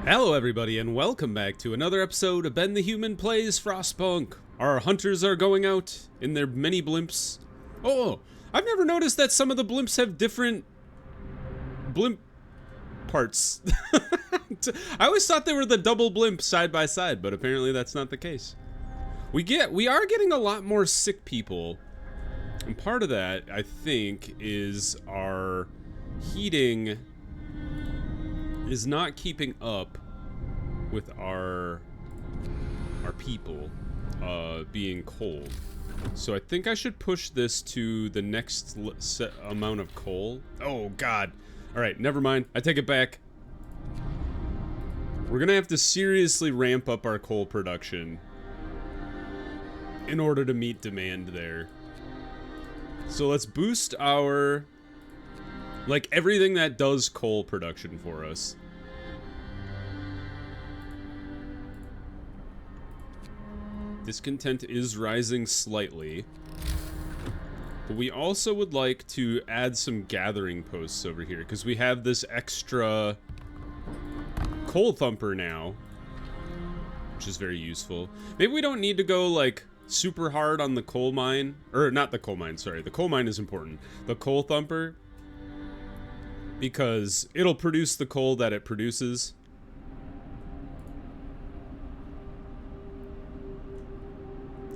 Hello everybody and welcome back to another episode of Ben the Human Plays Frostpunk. Our hunters are going out in their mini blimps. Oh, I've never noticed that some of the blimps have different blimp parts. I always thought they were the double blimp side by side, but apparently that's not the case. We are getting a lot more sick people. And part of that, I think, is our heating is not keeping up with our people being cold. So I think I should push this to the next set amount of coal. Oh god. Alright, never mind. I take it back. We're gonna have to seriously ramp up our coal production in order to meet demand there. So let's boost our, like, everything that does coal production for us. Discontent is rising slightly. But we also would like to add some gathering posts over here, because we have this extra coal thumper now, which is very useful. Maybe we don't need to go, like, super hard on the coal mine. Or, not the coal mine, sorry. The coal mine is important. The coal thumper, because it'll produce the coal that it produces.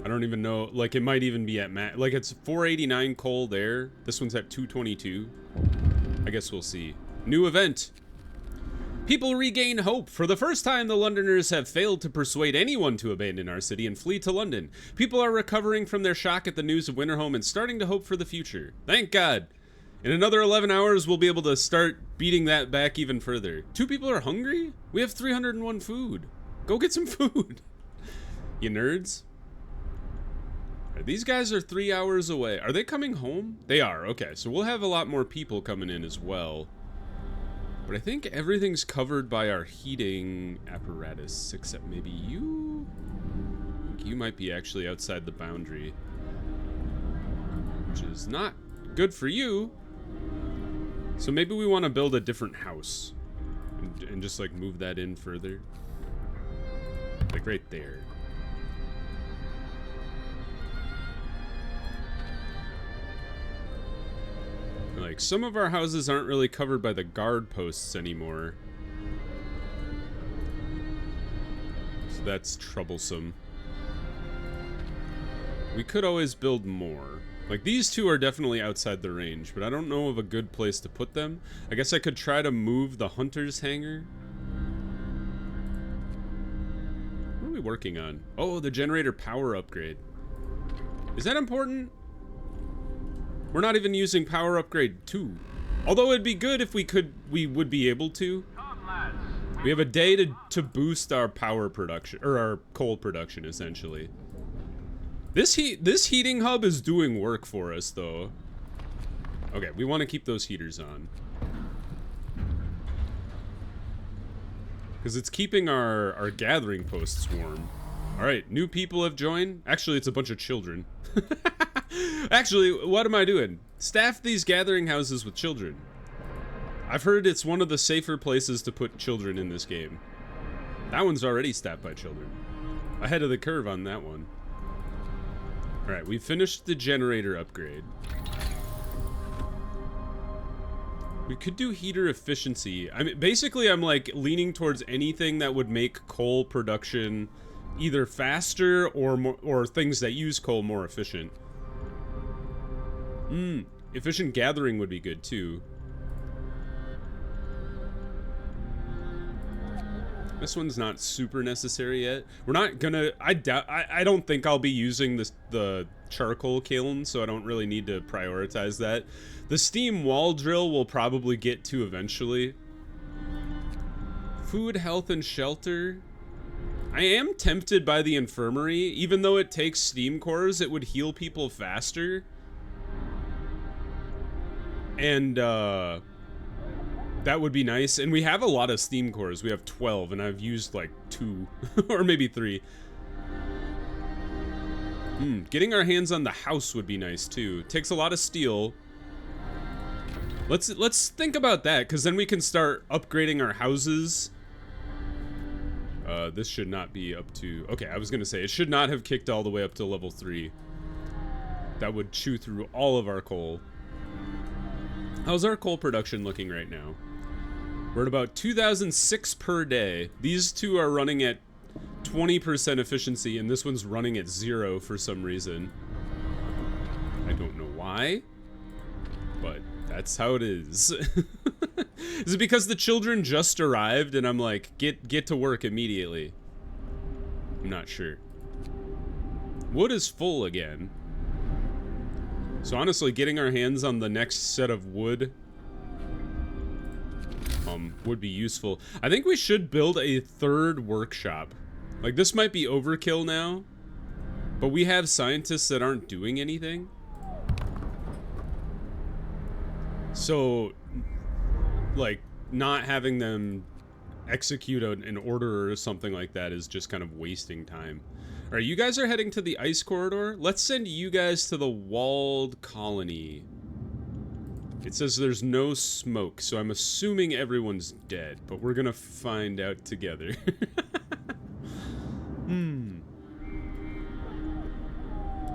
I don't even know, like, it might even be at like, it's 489 coal there. This one's at 222. I guess we'll see. New event. People regain hope. For the first time, the Londoners have failed to persuade anyone to abandon our city and flee to London. People are recovering from their shock at the news of Winterhome and starting to hope for the future. Thank God. In another 11 hours, we'll be able to start beating that back even further. 2 people are hungry? We have 301 food. Go get some food. You nerds. These guys are 3 hours away. Are they coming home? They are. Okay, so we'll have a lot more people coming in as well. But I think everything's covered by our heating apparatus, except maybe you? I think you might be actually outside the boundary, which is not good for you. So maybe we want to build a different house and just, like, move that in further. Like right there. Like, some of our houses aren't really covered by the guard posts anymore. So that's troublesome. We could always build more. Like, these two are definitely outside the range, but I don't know of a good place to put them. I guess I could try to move the hunter's hangar. What are we working on? Oh, the generator power upgrade. Is that important? We're not even using power upgrade 2. Although it'd be good if we would be able to. We have a day to boost our power production, or our coal production, essentially. This heating hub is doing work for us, though. Okay, we want to keep those heaters on. Because it's keeping our gathering posts warm. Alright, new people have joined. Actually, it's a bunch of children. Actually, what am I doing? Staff these gathering houses with children. I've heard it's one of the safer places to put children in this game. That one's already staffed by children. Ahead of the curve on that one. Alright, we finished the generator upgrade. We could do heater efficiency. I mean, basically, I'm, like, leaning towards anything that would make coal production either faster or things that use coal more efficient. Efficient gathering would be good too. This one's not super necessary yet. We're not gonna, I don't think I'll be using the charcoal kiln, so I don't really need to prioritize that. The steam wall drill we'll probably get to eventually. Food, health, and shelter. I am tempted by the infirmary. Even though it takes steam cores, it would heal people faster. And, that would be nice. And we have a lot of steam cores. We have 12, and I've used, like, 2. Or maybe 3. Getting our hands on the house would be nice, too. It takes a lot of steel. Let's think about that, because then we can start upgrading our houses This should not be up to... Okay, I was gonna say, it should not have kicked all the way up to level 3. That would chew through all of our coal. How's our coal production looking right now? We're at about 2,006 per day. These two are running at 20% efficiency, and this one's running at 0 for some reason. I don't know why, but that's how it is. Is it because the children just arrived and I'm like, get to work immediately? I'm not sure. Wood is full again. So honestly, getting our hands on the next set of wood would be useful. I think we should build a third workshop. Like, this might be overkill now, but we have scientists that aren't doing anything. So, like, not having them execute an order or something like that is just kind of wasting time. All right, you guys are heading to the ice corridor. Let's send you guys to the walled colony. It says there's no smoke, so I'm assuming everyone's dead, but we're gonna find out together.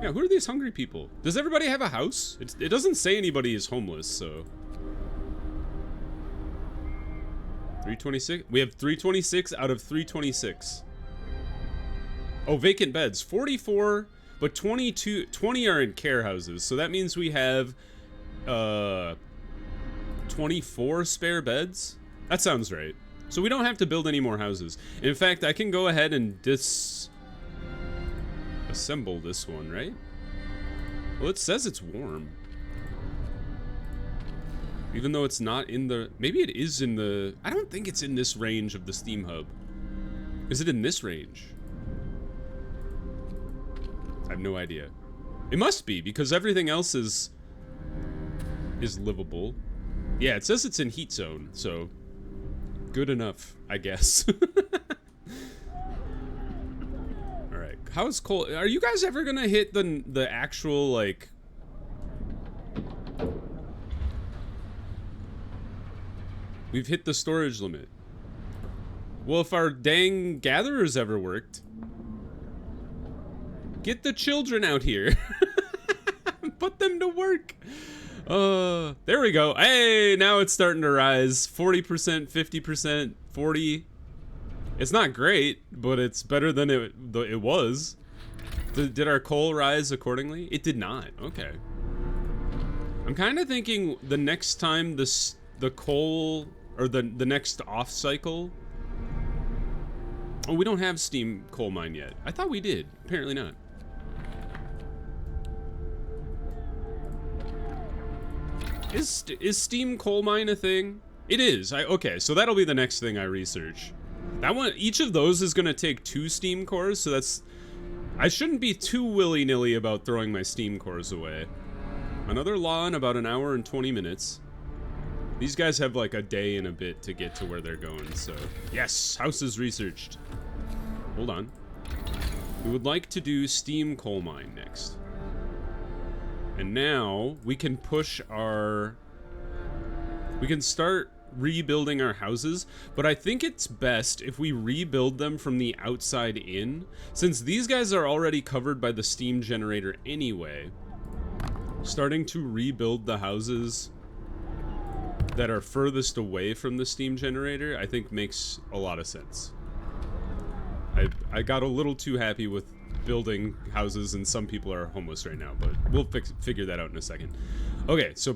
Yeah, who are these hungry people? Does everybody have a house? It doesn't say anybody is homeless, so... 326? We have 326 out of 326. Oh, vacant beds. 44, but 20 are in care houses, so that means we have... 24 spare beds? That sounds right. So we don't have to build any more houses. In fact, I can go ahead and assemble this one, right? Well, it says it's warm. Even though it's not in the... Maybe it is in the... I don't think it's in this range of the Steam Hub. Is it in this range? I have no idea. It must be, because everything else is livable. Yeah, it says it's in heat zone, so good enough, I guess. All right, how's coal? Are you guys ever gonna hit the actual, like, we've hit the storage limit? Well, if our dang gatherers ever worked, get the children out here. Put them to work. There we go. Hey, now it's starting to rise. 40%, 50%, 40. It's not great, but it's better than it was. Did our coal rise accordingly? It did not. Okay. I'm kind of thinking the next time the coal, or the next off cycle. Oh, we don't have steam coal mine yet. I thought we did. Apparently not. Is steam coal mine a thing? It is. Okay, so that'll be the next thing I research. That one, each of those is gonna take 2 steam cores, so that's... I shouldn't be too willy-nilly about throwing my steam cores away. Another law in about an hour and 20 minutes. These guys have like a day and a bit to get to where they're going, so... Yes, house is researched. Hold on. We would like to do steam coal mine next. And now we can push our... We can start rebuilding our houses, but I think it's best if we rebuild them from the outside in, since these guys are already covered by the steam generator anyway. Starting to rebuild the houses that are furthest away from the steam generator, I think makes a lot of sense. I got a little too happy with building houses, and some people are homeless right now, but we'll figure that out in a second. Okay, so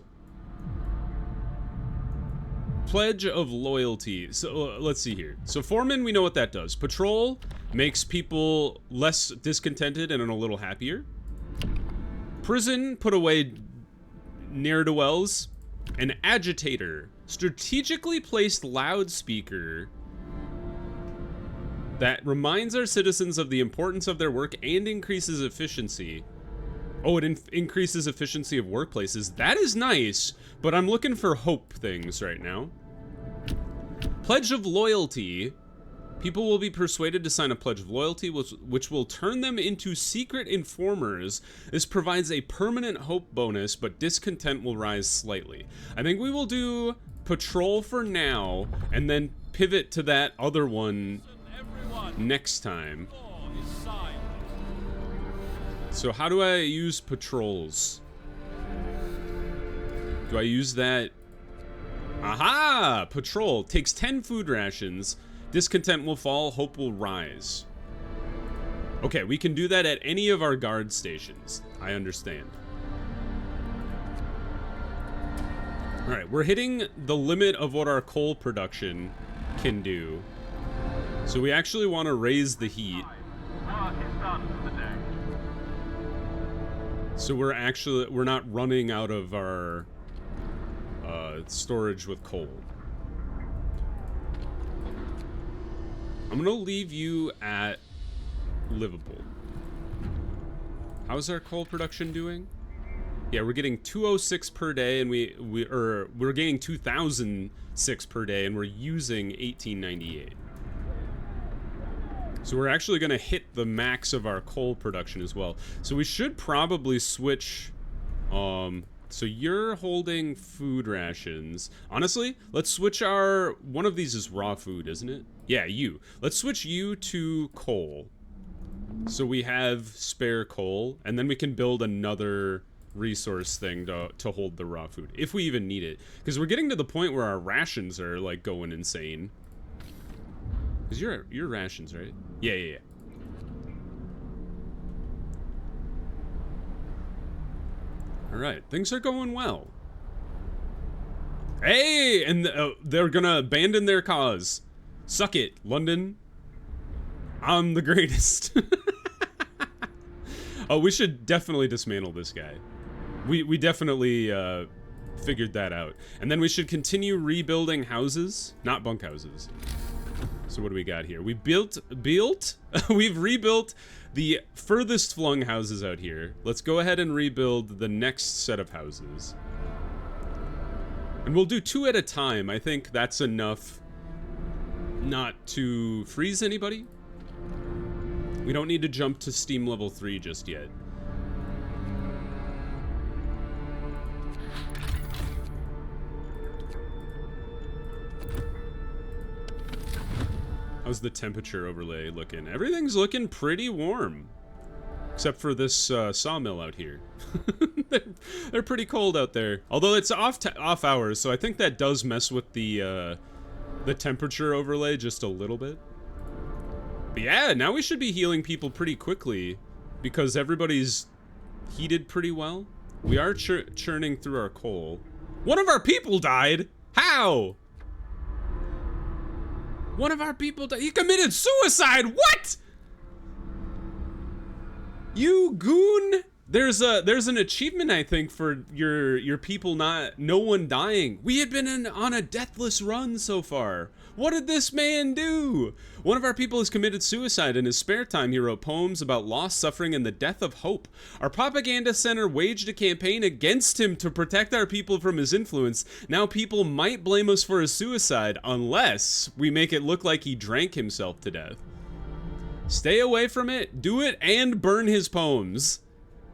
pledge of loyalty. So let's see here. So foreman, we know what that does. Patrol makes people less discontented and a little happier. Prison, put away ne'er-do-wells. An agitator, strategically placed loudspeaker that reminds our citizens of the importance of their work and increases efficiency. Oh, it increases efficiency of workplaces. That is nice, but I'm looking for hope things right now. Pledge of loyalty. People will be persuaded to sign a pledge of loyalty, which will turn them into secret informers. This provides a permanent hope bonus, but discontent will rise slightly. I think we will do patrol for now, and then pivot to that other one next time. So how do I use patrols? Do I use that? Aha! Patrol takes 10 food rations. Discontent will fall, hope will rise. Okay, we can do that at any of our guard stations. I understand. Alright, we're hitting the limit of what our coal production can do. So we actually want to raise the heat. So we're not running out of our storage with coal. I'm gonna leave you at livable. How's our coal production doing? Yeah, we're getting 206 per day, and we're getting 2006 per day, and we're using 1898. So we're actually gonna hit the max of our coal production as well. So we should probably switch. So you're holding food rations. Honestly, let's switch our... One of these is raw food, isn't it? Yeah, you. Let's switch you to coal. So we have spare coal, and then we can build another resource thing to hold the raw food, if we even need it. Because we're getting to the point where our rations are, like, going insane. Because you're rations, right? Yeah. Alright, things are going well. Hey! And they're gonna abandon their cause. Suck it, London. I'm the greatest. Oh, we should definitely dismantle this guy. We definitely figured that out. And then we should continue rebuilding houses, not bunkhouses. So what do we got here? We we've rebuilt the furthest flung houses out here. Let's go ahead and rebuild the next set of houses. And we'll do 2 at a time. I think that's enough not to freeze anybody. We don't need to jump to Steam level 3 just yet. How's the temperature overlay looking? Everything's looking pretty warm. Except for this sawmill out here. they're pretty cold out there. Although it's off hours, so I think that does mess with the temperature overlay just a little bit. But yeah, now we should be healing people pretty quickly because everybody's heated pretty well. We are churning through our coal. One of our people died! How? One of our people died. He committed suicide! What? You goon! There's an achievement, I think, for your people no one dying. We had been on a deathless run so far. What did this man do? One of our people has committed suicide. In his spare time, he wrote poems about loss, suffering, and the death of hope. Our propaganda center waged a campaign against him to protect our people from his influence. Now people might blame us for his suicide unless we make it look like he drank himself to death. Stay away from it, do it, and burn his poems.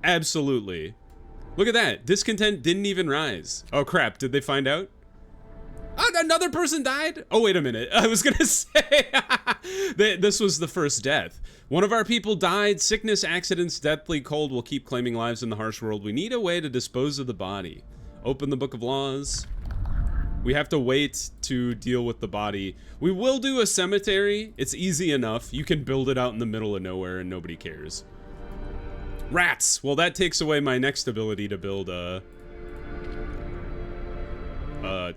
Absolutely. Look at that. Discontent didn't even rise. Oh crap, did they find out? Oh, another person died? Oh, wait a minute. I was gonna say this was the first death. One of our people died. Sickness, accidents, deathly cold will keep claiming lives in the harsh world. We need a way to dispose of the body. Open the book of laws. We have to wait to deal with the body. We will do a cemetery. It's easy enough. You can build it out in the middle of nowhere and nobody cares. Rats! Well, that takes away my next ability to build a...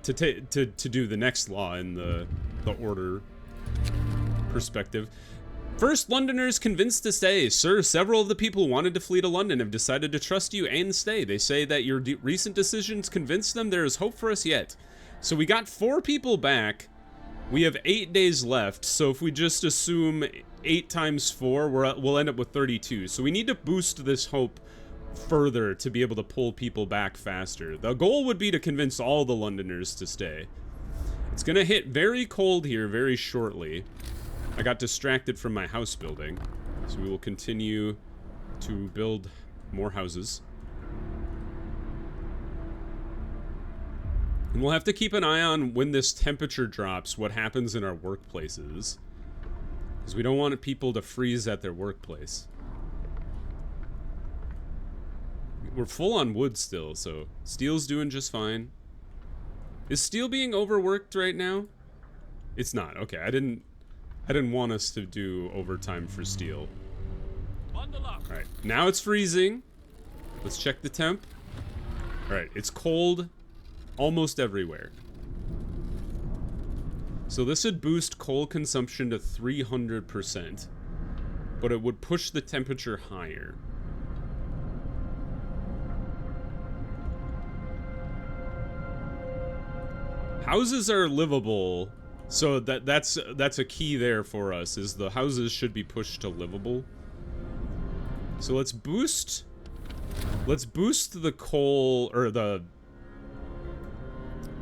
to do the next law in the order perspective. First, Londoners convinced to stay. Sir, several of the people who wanted to flee to London have decided to trust you and stay. They say that your recent decisions convinced them there is hope for us yet. So we got 4 people back. We have 8 days left, so if we just assume 8 times 4, we'll end up with 32. So we need to boost this hope further to be able to pull people back faster. The goal would be to convince all the Londoners to stay. It's gonna hit very cold here very shortly. I got distracted from my house building, so we will continue to build more houses. And we'll have to keep an eye on when this temperature drops, what happens in our workplaces. Because we don't want people to freeze at their workplace. We're full on wood still, so steel's doing just fine. Is steel being overworked right now? It's not. Okay, I didn't want us to do overtime for steel. Alright, now it's freezing. Let's check the temp. Alright, it's cold almost everywhere. So this would boost coal consumption to 300%, but it would push the temperature higher. Houses are livable, so that's a key there for us, is the houses should be pushed to livable. So let's boost the coal, or the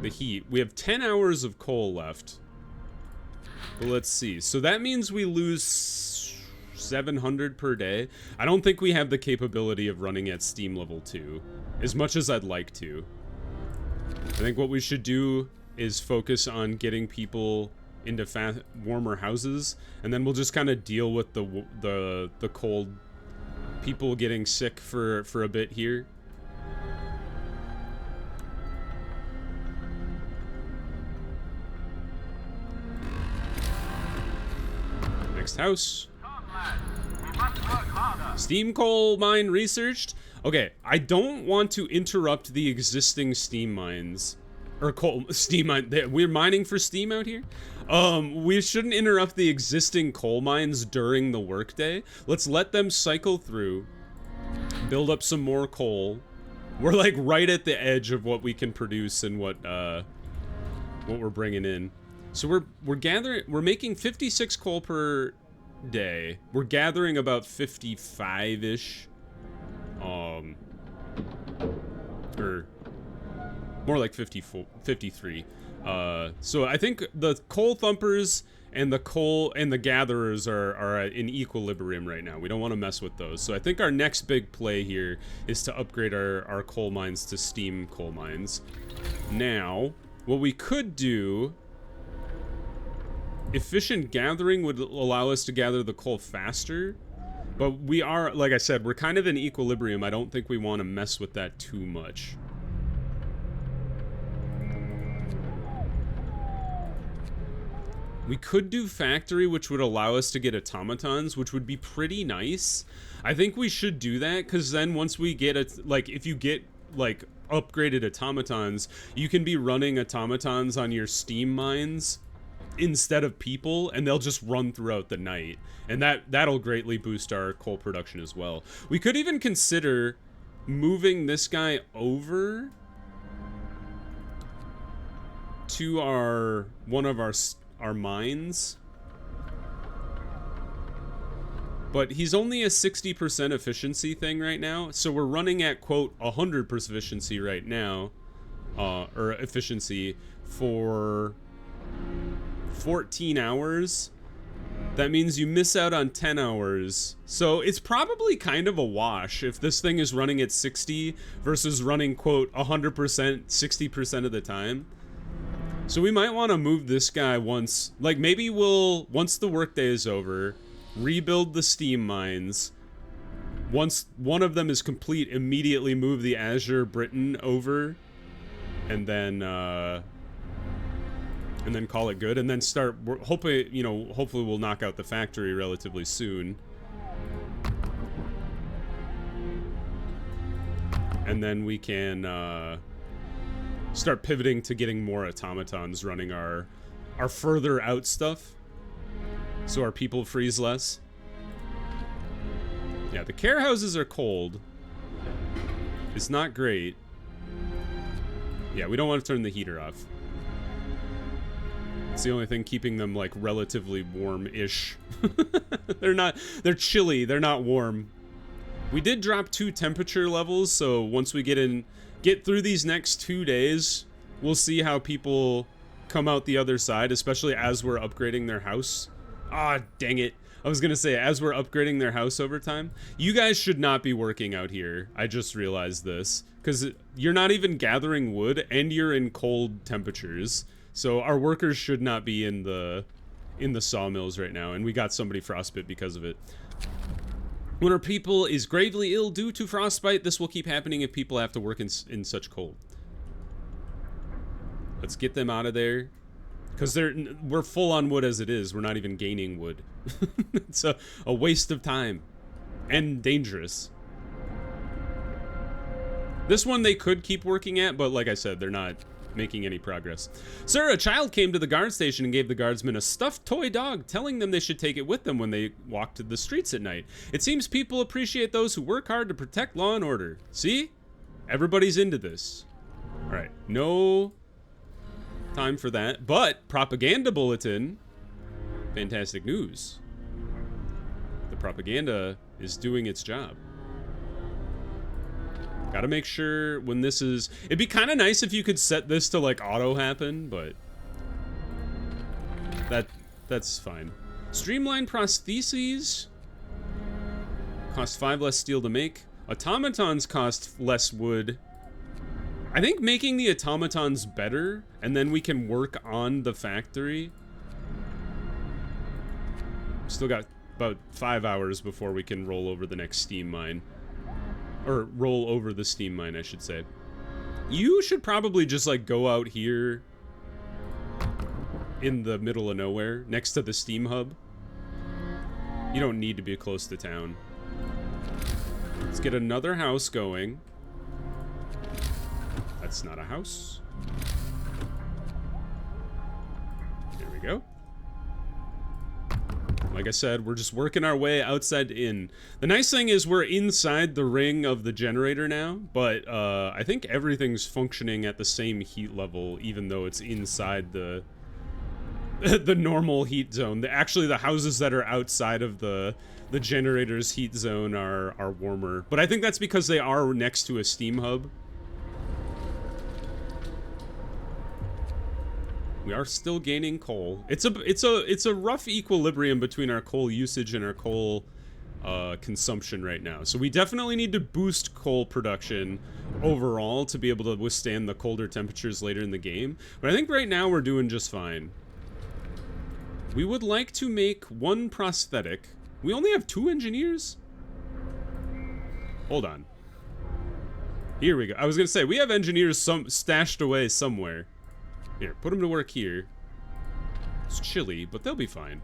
heat. We have 10 hours of coal left. But let's see. So that means we lose 700 per day. I don't think we have the capability of running at steam level 2, as much as I'd like to. I think what we should do is focus on getting people into warmer houses, and then we'll just kind of deal with the cold people getting sick for a bit here. Next house. Steam coal mine researched. Okay, I don't want to interrupt the existing steam mines. Or steam mine. We're mining for steam out here. We shouldn't interrupt the existing coal mines during the workday. Let's let them cycle through, build up some more coal. We're like right at the edge of what we can produce and what we're bringing in. So we're making 56 coal per day. We're gathering about 55-ish. Or more like 54, 53. So I think the coal thumpers and the gatherers are in equilibrium right now. We don't want to mess with those. So I think our next big play here is to upgrade our coal mines to steam coal mines. Now, what we could do, efficient gathering would allow us to gather the coal faster, but we are, like I said, we're kind of in equilibrium. I don't think we want to mess with that too much. We could do factory, which would allow us to get automatons, which would be pretty nice. I think we should do that, because then once we get if you get like upgraded automatons, you can be running automatons on your steam mines instead of people, and they'll just run throughout the night, and that'll greatly boost our coal production as well. We could even consider moving this guy over to one of our mines, but he's only a 60% efficiency thing right now, so we're running at quote 100% efficiency right now, or efficiency for 14 hours. That means you miss out on 10 hours, so it's probably kind of a wash if this thing is running at 60 versus running quote 100% 60% of the time. So we might want to move this guy once, like maybe once the workday is over, rebuild the steam mines. Once one of them is complete, immediately move the Azure Britain over, and then call it good, and then start, hopefully we'll knock out the factory relatively soon. And then we can, start pivoting to getting more automatons running our further out stuff, so our people freeze less. Yeah, the care houses are cold. It's not great. Yeah, we don't want to turn the heater off. It's the only thing keeping them like relatively warm-ish. They're chilly, they're not warm. We did drop 2 temperature levels, so once we get through these next 2 days, we'll see how people come out the other side, especially as we're upgrading their house. Ah, dang it. I was gonna say, as we're upgrading their house over time. You guys should not be working out here. I just realized this, because you're not even gathering wood, and you're in cold temperatures. So our workers should not be in the in the sawmills right now, and we got somebody frostbit because of it. When our people is gravely ill due to frostbite, this will keep happening if people have to work in such cold. Let's get them out of there. Because we're full on wood as it is. We're not even gaining wood. It's a waste of time. And dangerous. This one they could keep working at, but like I said, they're not making any progress. Sir, a child came to the guard station and gave the guardsmen a stuffed toy dog, telling them they should take it with them when they walked the streets at night. It seems people appreciate those who work hard to protect law and order. See? Everybody's into this. Alright, no time for that. But, propaganda bulletin. Fantastic news. The propaganda is doing its job. Gotta make sure when this is... It'd be kind of nice if you could set this to, like, auto happen, but... That's fine. Streamline prostheses. Cost 5 less steel to make. Automatons cost less wood. I think making the automatons better, and then we can work on the factory. Still got about 5 hours before we can roll over the next steam mine. Or roll over the steam mine, I should say. You should probably just, like, go out here in the middle of nowhere, next to the steam hub. You don't need to be close to town. Let's get another house going. That's not a house. There we go. Like I said, we're just working our way outside in. The nice thing is we're inside the ring of the generator now, but I think everything's functioning at the same heat level, even though it's inside the the normal heat zone. Actually, the houses that are outside of the generator's heat zone are warmer. But I think that's because they are next to a steam hub. We are still gaining coal. It's a rough equilibrium between our coal usage and our coal consumption right now. So we definitely need to boost coal production overall to be able to withstand the colder temperatures later in the game. But I think right now we're doing just fine. We would like to make one prosthetic. We only have 2 engineers? Hold on. Here we go. I was gonna say, we have engineers stashed away somewhere. Here, put them to work here. It's chilly, but they'll be fine.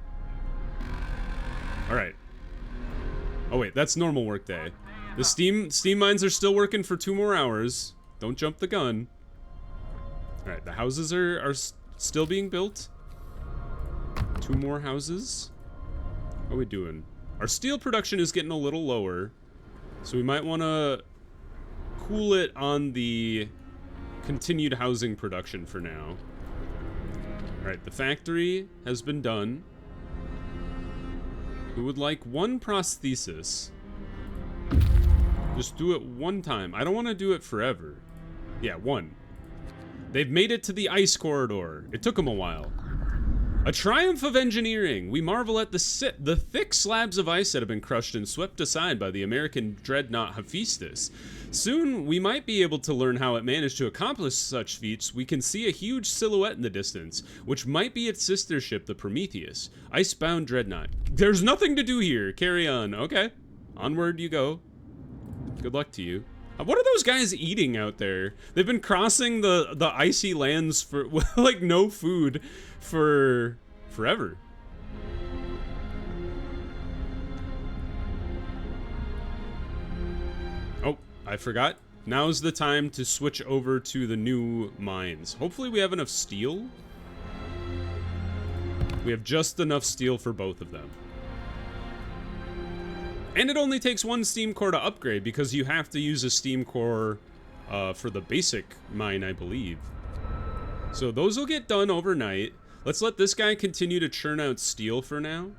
Alright. Oh wait, that's normal work day. The steam mines are still working for 2 more hours. Don't jump the gun. Alright, the houses are still being built. 2 more houses. How are we doing? Our steel production is getting a little lower, so we might want to cool it on the continued housing production for now. Alright, the factory has been done. We would like 1 prosthesis. Just do it 1 time. I don't want to do it forever. Yeah, 1. They've made it to the ice corridor. It took them a while. A triumph of engineering. We marvel at the thick slabs of ice that have been crushed and swept aside by the American dreadnought Hephaestus. Soon, we might be able to learn how it managed to accomplish such feats. We can see a huge silhouette in the distance, which might be its sister ship, the Prometheus. Icebound dreadnought. There's nothing to do here. Carry on. Okay. Onward you go. Good luck to you. What are those guys eating out there? They've been crossing the icy lands for, like, no food for forever. Oh, I forgot. Now's the time to switch over to the new mines. Hopefully we have enough steel. We have just enough steel for both of them. And it only takes 1 steam core to upgrade, because you have to use a steam core for the basic mine, I believe. So those will get done overnight. Let's let this guy continue to churn out steel for now.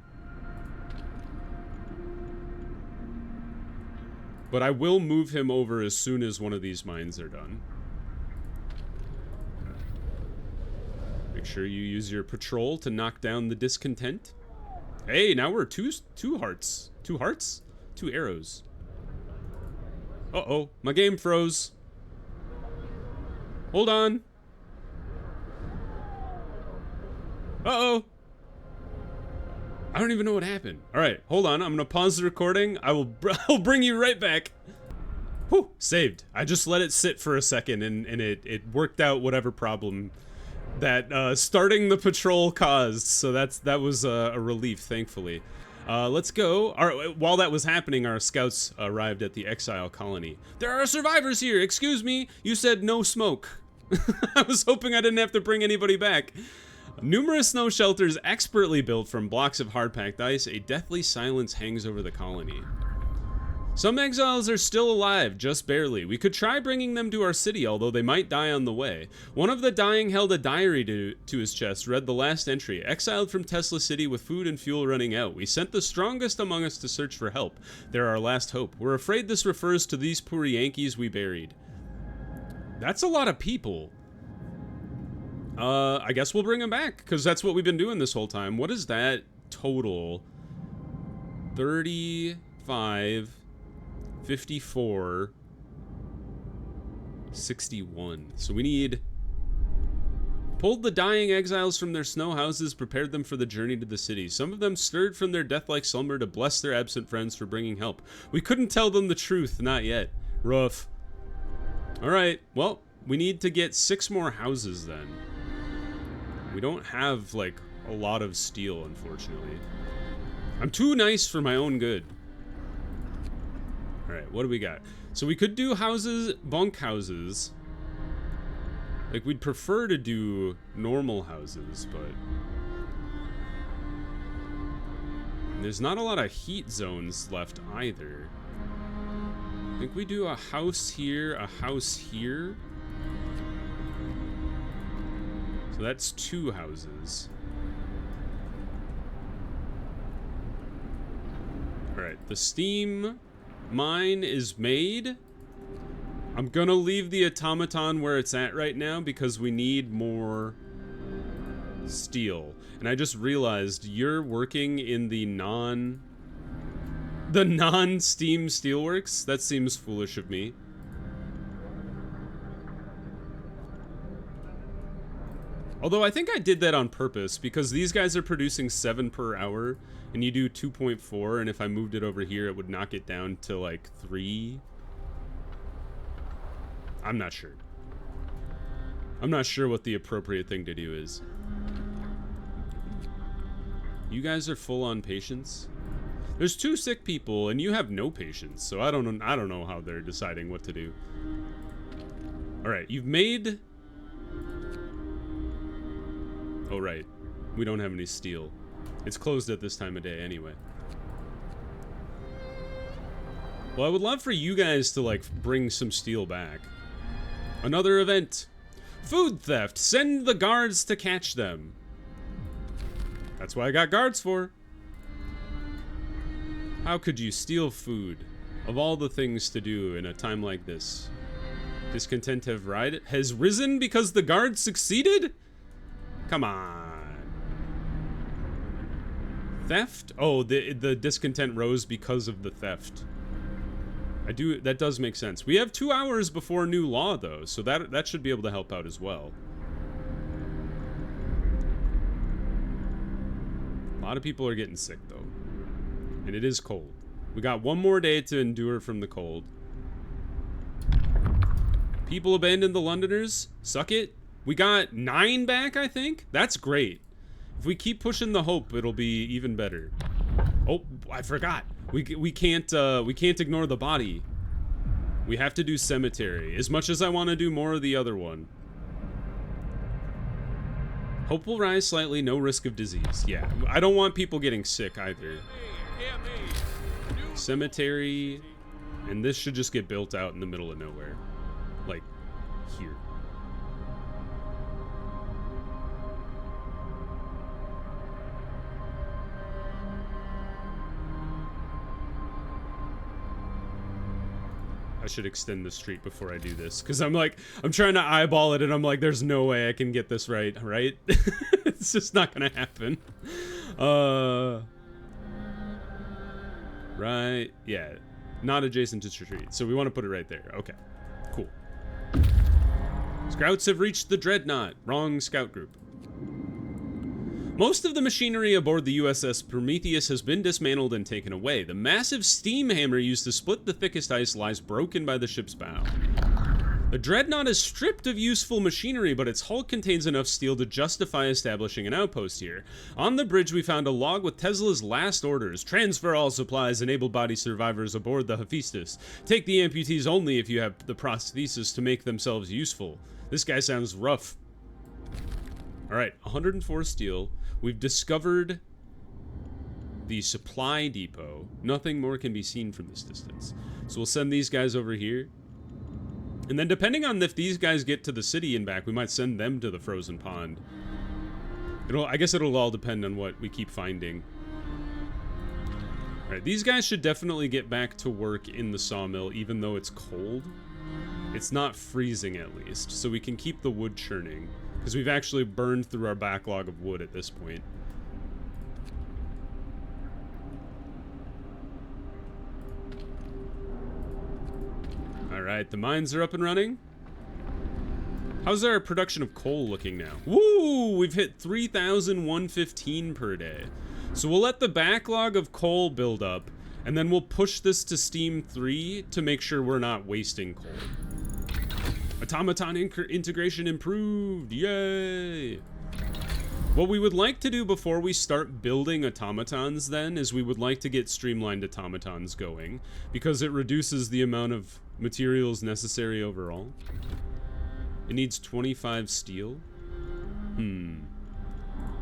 But I will move him over as soon as one of these mines are done. Make sure you use your patrol to knock down the discontent. Hey, now we're two hearts. 2 hearts? 2 arrows. Uh-oh, my game froze. Hold on. Uh-oh. I don't even know what happened. All right, hold on. I'm gonna pause the recording. I'll bring you right back. Whew, saved. I just let it sit for a second, and it worked out whatever problem that starting the patrol caused. So that was a relief, thankfully. Let's go. While that was happening, our scouts arrived at the Exile colony. There are survivors here. Excuse me. You said no smoke. I was hoping I didn't have to bring anybody back. Numerous snow shelters expertly built from blocks of hard-packed ice, a deathly silence hangs over the colony. Some exiles are still alive, just barely. We could try bringing them to our city, although they might die on the way. One of the dying held a diary to his chest, read the last entry. Exiled from Tesla City with food and fuel running out. We sent the strongest among us to search for help. They're our last hope. We're afraid this refers to these poor Yankees we buried. That's a lot of people. I guess we'll bring them back, because that's what we've been doing this whole time. What is that total? 35... 54, 61. So we need... Pulled the dying exiles from their snow houses, prepared them for the journey to the city. Some of them stirred from their death-like slumber to bless their absent friends for bringing help. We couldn't tell them the truth, not yet. Rough. Alright, well, we need to get 6 more houses then. We don't have, like, a lot of steel, unfortunately. I'm too nice for my own good. Alright, what do we got? So we could do houses, bunk houses. Like, we'd prefer to do normal houses, but... there's not a lot of heat zones left either. I think we do a house here, a house here. So that's 2 houses. Alright, the steam... mine is made. I'm gonna leave the automaton where it's at right now because we need more steel. And I just realized you're working in the non-steam steelworks. That seems foolish of me. Although I think I did that on purpose because these guys are producing 7 per hour. And you do 2.4, and if I moved it over here, it would knock it down to, like, 3. I'm not sure. I'm not sure what the appropriate thing to do is. You guys are full on patience? There's 2 sick people, and you have no patience, so I don't know how they're deciding what to do. Alright, you've made... oh, right. We don't have any steel. It's closed at this time of day anyway. Well, I would love for you guys to, like, bring some steel back. Another event. Food theft. Send the guards to catch them. That's what I got guards for. How could you steal food? Of all the things to do in a time like this. Discontent has risen because the guards succeeded? Come on. Theft? Oh, the discontent rose because of the theft. That does make sense. We have 2 hours before new law, though, so that should be able to help out as well. A lot of people are getting sick, though. And it is cold. We got 1 more day to endure from the cold. People abandoned the Londoners? Suck it. We got 9 back, I think? That's great. If we keep pushing the hope, it'll be even better. Oh, I forgot. We can't ignore the body. We have to do Cemetary. As much as I want to do more of the other one. Hope will rise slightly, no risk of disease. Yeah, I don't want people getting sick either. Cemetary, and this should just get built out in the middle of nowhere. Like, here. I should extend the street before I do this, because I'm trying to eyeball it, and I'm like, there's no way I can get this right? It's just not gonna happen. Right, yeah, not adjacent to street, so we want to put it right there. Okay, cool. Scouts have reached the Dreadnought. Wrong scout group. Most of the machinery aboard the USS Prometheus has been dismantled and taken away. The massive steam hammer used to split the thickest ice lies broken by the ship's bow. The Dreadnought is stripped of useful machinery, but its hull contains enough steel to justify establishing an outpost here. On the bridge, we found a log with Tesla's last orders. Transfer all supplies and able-bodied survivors aboard the Hephaestus. Take the amputees only if you have the prosthesis to make themselves useful. This guy sounds rough. Alright, 104 steel. We've discovered the supply depot. Nothing more can be seen from this distance. So we'll send these guys over here. And then depending on if these guys get to the city and back, we might send them to the frozen pond. I guess it'll all depend on what we keep finding. Alright, these guys should definitely get back to work in the sawmill, even though it's cold. It's not freezing, at least, so we can keep the wood churning. Because we've actually burned through our backlog of wood at this point. Alright, the mines are up and running. How's our production of coal looking now? Woo! We've hit 3,115 per day. So we'll let the backlog of coal build up, and then we'll push this to Steam 3 to make sure we're not wasting coal. Automaton integration improved! Yay! What we would like to do before we start building automatons then is we would like to get streamlined automatons going, because it reduces the amount of materials necessary overall. It needs 25 steel.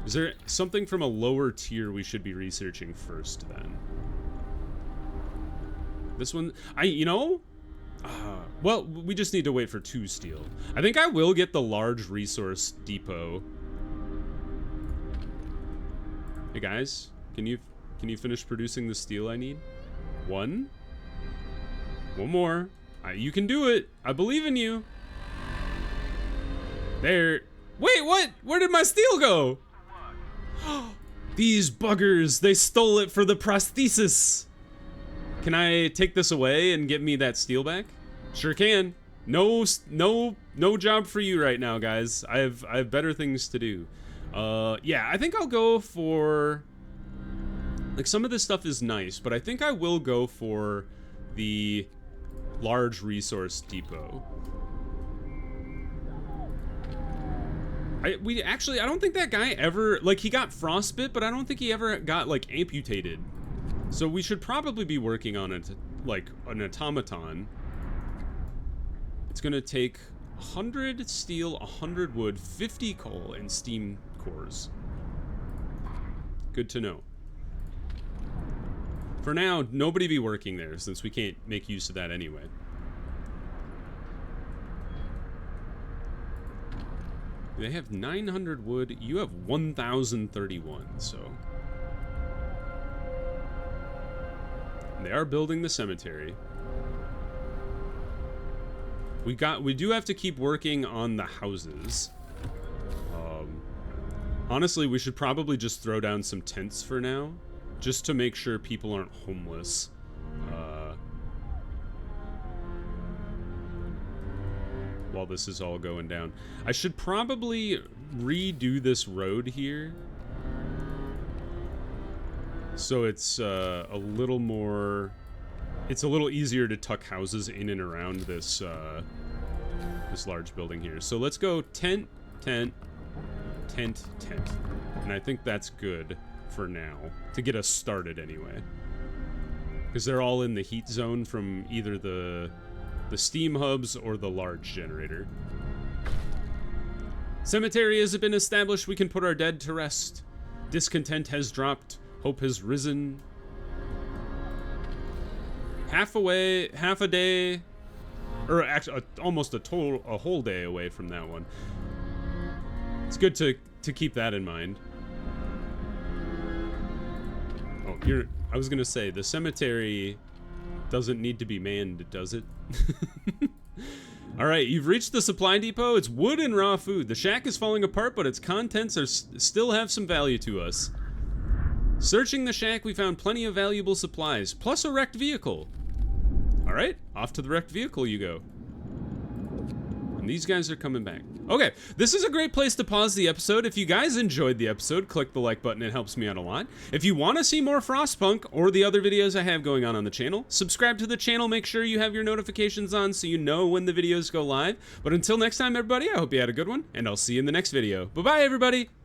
Is there something from a lower tier we should be researching first then? This one, well, we just need to wait for 2 steel. I think I will get the large resource depot. Hey guys, can you finish producing the steel I need? One more. You can do it. I believe in you. There. Wait, what? Where did my steel go? These buggers, they stole it for the prosthesis. Can I take this away and get me that steel back? Sure can. No job for you right now, guys. I have better things to do. Yeah, I think I'll go for, like, some of this stuff is nice, but I think I will go for the large resource depot. I don't think that guy ever, like, he got frostbit, but I don't think he ever got, like, amputated. So we should probably be working on it, like, an automaton. It's gonna take 100 steel, 100 wood, 50 coal, and steam cores. Good to know. For now, nobody be working there, since we can't make use of that anyway. They have 900 wood, you have 1,031, so... They are building the cemetery. We do have to keep working on the houses. Honestly, we should probably just throw down some tents for now, just to make sure people aren't homeless. While this is all going down. I should probably redo this road here. So it's a little more... It's a little easier to tuck houses in and around this this large building here. So let's go tent, tent, tent, tent. And I think that's good for now, to get us started anyway. Because they're all in the heat zone from either the steam hubs or the large generator. Cemetery has been established. We can put our dead to rest. Discontent has dropped. Hope has risen. Half a day, or actually almost a whole day away from that one. It's good to keep that in mind. Oh, I was gonna say, the cemetery doesn't need to be manned, does it? Alright, you've reached the supply depot. It's wood and raw food. The shack is falling apart, but its contents still have some value to us. Searching the shack, we found plenty of valuable supplies, plus a wrecked vehicle. Alright, off to the wrecked vehicle you go. And these guys are coming back. Okay, this is a great place to pause the episode. If you guys enjoyed the episode, click the like button. It helps me out a lot. If you want to see more Frostpunk or the other videos I have going on the channel, subscribe to the channel. Make sure you have your notifications on so you know when the videos go live. But until next time, everybody, I hope you had a good one, and I'll see you in the next video. Bye-bye, everybody!